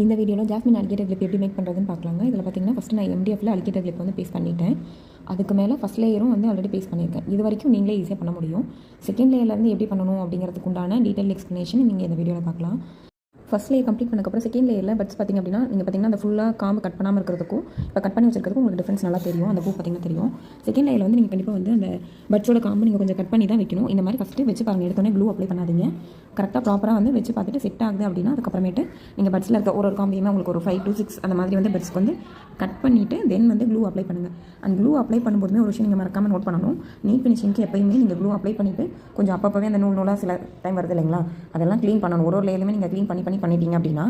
இந்த வீடியோவில் jasmine alligator clip எப்படி மேக் பண்ணுறதுன்னு பார்க்கலாங்க. இதில் பார்த்தீங்கன்னா ஃபஸ்ட்டு நான் MDFல அலிகேட்டர் கிளிப் வந்து பேஸ்ட் பண்ணிட்டேன். அதுக்கு மேலே ஃபஸ்ட் லேயரும் வந்து ஆல்ரெடி பேஸ்ட் பண்ணியிருக்கேன். இது வரைக்கும் நீங்களே ஈஸியாக பண்ண முடியும். செகண்ட் லேயர்லேருந்து எப்படி பண்ணணும் அப்படிங்கிறதுக்கு உண்டான டீட்டெயில் எக்ஸ்ப்ளனேஷன் நீங்கள் இந்த வீடியோவில் பார்க்கலாம். ஃபஸ்ட் லேயர் கம்ப்ளீட் பண்ணக்கப்புறம் செகண்ட் லேயரில் பட்ஸ் பார்த்திங்க அப்படின்னா நீங்கள் பார்த்தீங்கன்னா அந்த ஃபுல்லாக காம்பு கட் பண்ணாமல் இருக்கிறதுக்கும் இப்போ கட் பண்ணி வச்சிருக்கிறதுக்கும் உங்களுக்கு டிஃப்ரென்ஸ் நல்லா தெரியும். அந்த பூ பார்த்திங்கன்னா தெரியும். செகண்ட் லேயரில் வந்து நீங்கள் கண்டிப்பாக வந்து அந்த பட்ஸோட காம்பு நீங்கள் கொஞ்சம் கட் பண்ணி தான் வைக்கணும். இந்த மாதிரி ஃபஸ்ட்டு வச்சு பாருங்கள். எடுத்தோடனே க்ளூ அப்ளை பண்ணாதீங்க. கரெக்டாக ப்ராப்பராக வந்து வச்சு பார்த்துட்டு செட் ஆகுது அப்படின்னா அதுக்கப்புறமேட்டு நீங்கள் பட்ஸில் இருக்க ஒரு காம்பியுமே உங்களுக்கு ஒரு 5 to 6 அந்த மாதிரி வந்து பட்ஸ்க்கு வந்து கட் பண்ணிவிட்டு தென் வந்து க்ளூ அப்ளை பண்ணுங்கள். அந்த க்ளூ அப்ளை பண்ணும்போதுமே ஒரு விஷயம் நீங்கள் மறக்காமல் நோட் பண்ணணும். நீட் ஃபினிஷிங்க்கு எப்பயுமே நீங்கள் க்ளூ அப்ளை பண்ணிவிட்டு கொஞ்சம் அப்பப்போவே அந்த நூலாக சில டைம் வருது இல்லைங்களா, அதெல்லாம் க்ளீன் பண்ணணும். ஒரு லேயருமே நீங்கள் க்ளீன் பண்ணிட்டீங்க அப்படின்னா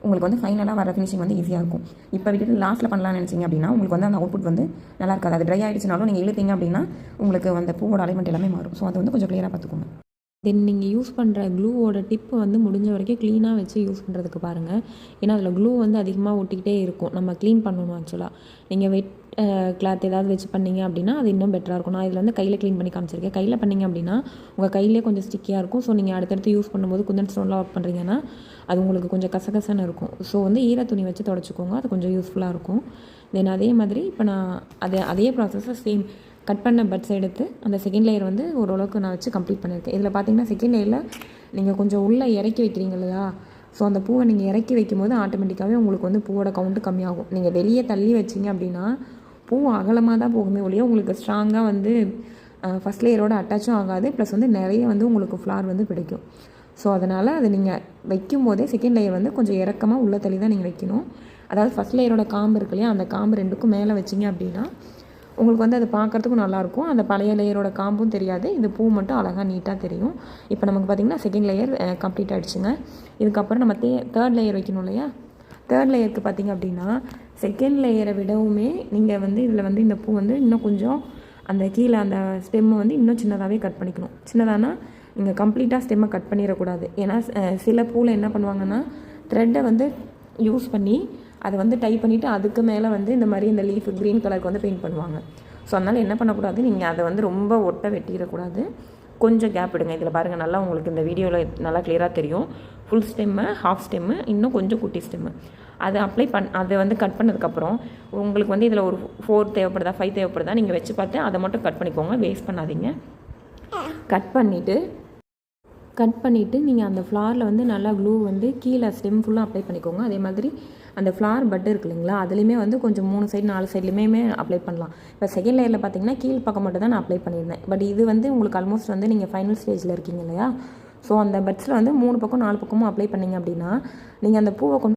உங்களுக்கு வந்து ஃபைனலாக வர ஃபினிஷிங் வந்து ஈஸியாக இருக்கும். இப்போ விட்டுட்டு லாஸ்ட்டில் பண்ணலாம்னு நினச்சிங்க அப்படின்னா உங்களுக்கு வந்து அந்த அவுட்புட் வந்து நல்லா இருக்காது. அது ட்ரை ஆகிடுச்சுனாலும் நீங்கள் இழுத்தீங்க அப்படின்னா உங்களுக்கு அந்த பூவோட அலைன்மெண்ட் எல்லாமே மாறும். ஸோ அதை வந்து கொஞ்சம் கிளியராக பார்த்துக்கோங்க. தென் நீங்கள் யூஸ் பண்ணுற க்ளூவோட டிப்பு வந்து முடிஞ்ச வரைக்கும் க்ளீனாக வச்சு யூஸ் பண்ணுறதுக்கு பாருங்கள். ஏன்னா அதில் க்ளூ வந்து அதிகமாக ஒட்டிக்கிட்டே இருக்கும். நம்ம க்ளீன் பண்ணணும். ஆக்சுவலாக நீங்கள் வெட் கிளாத் ஏதாவது வச்சு பண்ணிங்க அப்படின்னா அது இன்னும் பெட்டராக இருக்கும். நான் இதில் வந்து கையில் க்ளீன் பண்ணி காமிச்சிருக்கேன். கையில் பண்ணிங்க அப்படின்னா உங்கள் கையிலே கொஞ்சம் ஸ்டிக்கியாக இருக்கும். ஸோ நீங்கள் அடுத்தடுத்து யூஸ் பண்ணும்போது குந்தன் ஸ்டோன்லாம் ஒர்க் பண்ணுறீங்கன்னா அது உங்களுக்கு கொஞ்சம் கசகசன்னு இருக்கும். ஸோ வந்து ஈர துணி வச்சு தொடச்சிக்கோங்க. அது கொஞ்சம் யூஸ்ஃபுல்லாக இருக்கும். தென் அதே மாதிரி இப்போ நான் அதே ப்ராசஸை சேம் கட் பண்ண பட்ஸ் எடுத்து அந்த செகண்ட் லேயர் வந்து ஓரளவுக்கு நான் வச்சு கம்ப்ளீட் பண்ணியிருக்கேன். இதில் பார்த்தீங்கன்னா செகண்ட் லேயரில் நீங்கள் கொஞ்சம் உள்ளே இறக்கி வைக்கிறீங்க இல்லையா, ஸோ அந்த பூவை நீங்கள் இறக்கி வைக்கும்போது ஆட்டோமேட்டிக்காகவே உங்களுக்கு வந்து பூவோட கவுண்ட்டு கம்மியாகும். நீங்கள் வெளியே தள்ளி வச்சிங்க அப்படின்னா பூ அகலமாக தான் போகுமே ஒழிய உங்களுக்கு ஸ்ட்ராங்காக வந்து ஃபஸ்ட் லேயரோட அட்டாச்சும் ஆகாது. ப்ளஸ் வந்து நிறைய வந்து உங்களுக்கு ஃப்ளார் வந்து பிடிக்கும். ஸோ அதனால் அது நீங்கள் வைக்கும் போதே செகண்ட் லேயர் வந்து கொஞ்சம் இறக்கமாக உள்ள தள்ளி தான் நீங்கள் வைக்கணும். அதாவது ஃபஸ்ட் லேயரோட காம்பு இருக்கு இல்லையா, அந்த காம்பு ரெண்டுக்கும் மேலே வச்சிங்க அப்படின்னா உங்களுக்கு வந்து அது பார்க்குறதுக்கும் நல்லாயிருக்கும். அந்த பழைய லேயரோட காம்பும் தெரியாது. இது பூ மட்டும் அழகாக நீட்டாக தெரியும். இப்போ நமக்கு பார்த்திங்கன்னா செகண்ட் லேயர் கம்ப்ளீட் ஆகிடுச்சுங்க. இதுக்கப்புறம் நம்ம தேர்ட் லேயர் வைக்கணும் இல்லையா. தேர்ட் லேயருக்கு பார்த்திங்க அப்படின்னா செகண்ட் லேயரை விடவுமே நீங்கள் வந்து இதில் வந்து இந்த பூ வந்து இன்னும் கொஞ்சம் அந்த கீழே அந்த ஸ்டெம்மை வந்து இன்னும் சின்னதாகவே கட் பண்ணிக்கணும். சின்னதானா நீங்கள் கம்ப்ளீட்டாக ஸ்டெம்மை கட் பண்ணிடக்கூடாது. ஏன்னா சில பூவில் என்ன பண்ணுவாங்கன்னா த்ரெட்டை வந்து யூஸ் பண்ணி அதை வந்து டைப் பண்ணிவிட்டு அதுக்கு மேலே வந்து இந்த மாதிரி இந்த லீஃப் க்ரீன் கலருக்கு வந்து பெயிண்ட் பண்ணுவாங்க. ஸோ அதனால் என்ன பண்ணக்கூடாது, நீங்கள் அதை வந்து ரொம்ப ஒட்ட வெட்டிடக்கூடாது. கொஞ்சம் கேப் விடுங்க. இதில் பாருங்கள், நல்லா உங்களுக்கு இந்த வீடியோவில் நல்லா கிளியராக தெரியும். ஃபுல் ஸ்டெம்மு, ஹாஃப் ஸ்டெம்மு, இன்னும் கொஞ்சம் குட்டி ஸ்டெம்மு அது அதை வந்து கட் பண்ணதுக்கப்புறம் உங்களுக்கு வந்து இதில் ஒரு 4 தேவைப்படுதா 5 தேவைப்படுதா நீங்கள் வச்சு பார்த்து அதை மட்டும் கட் பண்ணிக்கோங்க. வேஸ்ட் பண்ணாதீங்க. கட் பண்ணிவிட்டு நீங்கள் அந்த ஃப்ளாரில் வந்து நல்லா க்ளூ வந்து கீழே ஸ்டெம் ஃபுல்லாக அப்ளை பண்ணிக்கோங்க. அதே மாதிரி அந்த ஃப்ளார் பட் இருக்கு இல்லைங்களா, அதுலேயுமே வந்து கொஞ்சம் 3 சைடு 4 சைட்லையுமே அப்ளை பண்ணலாம். இப்போ செகண்ட் லேயரில் பார்த்தீங்கன்னா கீழ் பக்கம் மட்டும் தான் நான் அப்ளை பண்ணியிருந்தேன். பட் இது வந்து உங்களுக்கு ஆல்மோஸ்ட் வந்து நீங்கள் ஃபைனல் ஸ்டேஜில் இருக்கீங்க இல்லையா, ஸோ அந்த பட்ஸில் வந்து 3 பக்கம் 4 பக்கமும் அப்ளை பண்ணிங்க அப்படின்னா நீங்கள் அந்த பூவை